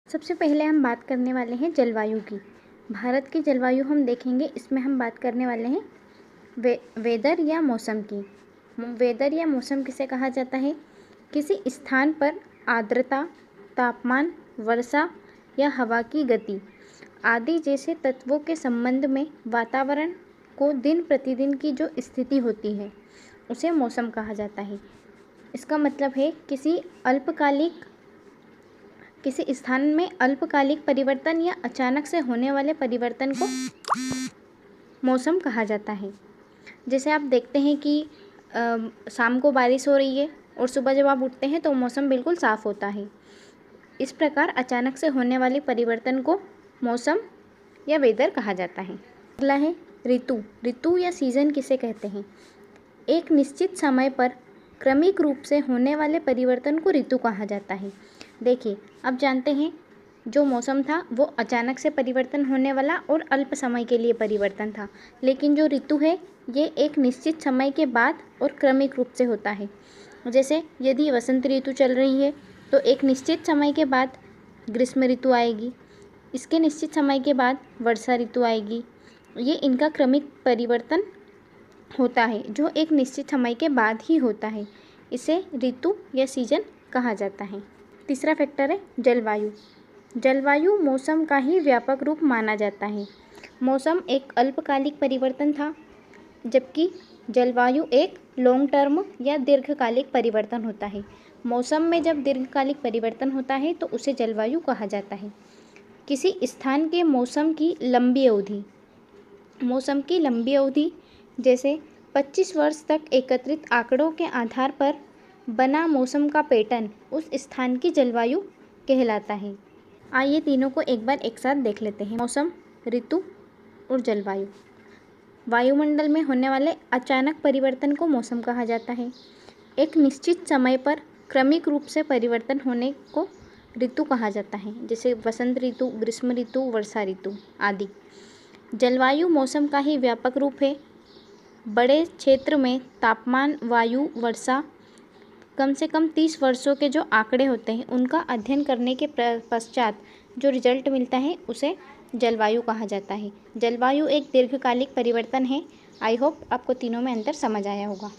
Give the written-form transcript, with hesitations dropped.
सबसे पहले हम बात करने वाले हैं जलवायु की। भारत की जलवायु हम देखेंगे, इसमें हम बात करने वाले हैं वेदर या मौसम की। वेदर या मौसम किसे कहा जाता है? किसी स्थान पर आर्द्रता, तापमान, वर्षा या हवा की गति आदि जैसे तत्वों के संबंध में वातावरण को दिन प्रतिदिन की जो स्थिति होती है उसे मौसम कहा जाता है। इसका मतलब है किसी स्थान में अल्पकालिक परिवर्तन या अचानक से होने वाले परिवर्तन को मौसम कहा जाता है। जैसे आप देखते हैं कि शाम को बारिश हो रही है और सुबह जब आप उठते हैं तो मौसम बिल्कुल साफ़ होता है। इस प्रकार अचानक से होने वाले परिवर्तन को मौसम या वेदर कहा जाता है। अगला है ऋतु। ऋतु या सीज़न किसे कहते हैं? एक निश्चित समय पर क्रमिक रूप से होने वाले परिवर्तन को ऋतु कहा जाता है। देखिए, अब जानते हैं जो मौसम था वो अचानक से परिवर्तन होने वाला और अल्प समय के लिए परिवर्तन था, लेकिन जो ऋतु है ये एक निश्चित समय के बाद और क्रमिक रूप से होता है। जैसे यदि वसंत ऋतु चल रही है तो एक निश्चित समय के बाद ग्रीष्म ऋतु आएगी, इसके निश्चित समय के बाद वर्षा ऋतु आएगी। ये इनका क्रमिक परिवर्तन होता है जो एक निश्चित समय के बाद ही होता है। इसे ऋतु या सीजन कहा जाता है। तीसरा फैक्टर है जलवायु। जलवायु मौसम का ही व्यापक रूप माना जाता है। मौसम एक अल्पकालिक परिवर्तन था, जबकि जलवायु एक लॉन्ग टर्म या दीर्घकालिक परिवर्तन होता है। मौसम में जब दीर्घकालिक परिवर्तन होता है तो उसे जलवायु कहा जाता है। किसी स्थान के मौसम की लंबी अवधि जैसे 25 वर्ष तक एकत्रित आंकड़ों के आधार पर बना मौसम का पैटर्न उस स्थान की जलवायु कहलाता है। आइए तीनों को एक बार एक साथ देख लेते हैं। मौसम, ऋतु और जलवायु। वायुमंडल में होने वाले अचानक परिवर्तन को मौसम कहा जाता है। एक निश्चित समय पर क्रमिक रूप से परिवर्तन होने को ऋतु कहा जाता है, जैसे वसंत ऋतु, ग्रीष्म ऋतु, वर्षा ऋतु आदि। जलवायु मौसम का ही व्यापक रूप है। बड़े क्षेत्र में तापमान, वायु, वर्षा, कम से कम 30 वर्षों के जो आंकड़े होते हैं उनका अध्ययन करने के पश्चात जो रिजल्ट मिलता है उसे जलवायु कहा जाता है। जलवायु एक दीर्घकालिक परिवर्तन है। आई होप आपको तीनों में अंतर समझ आया होगा।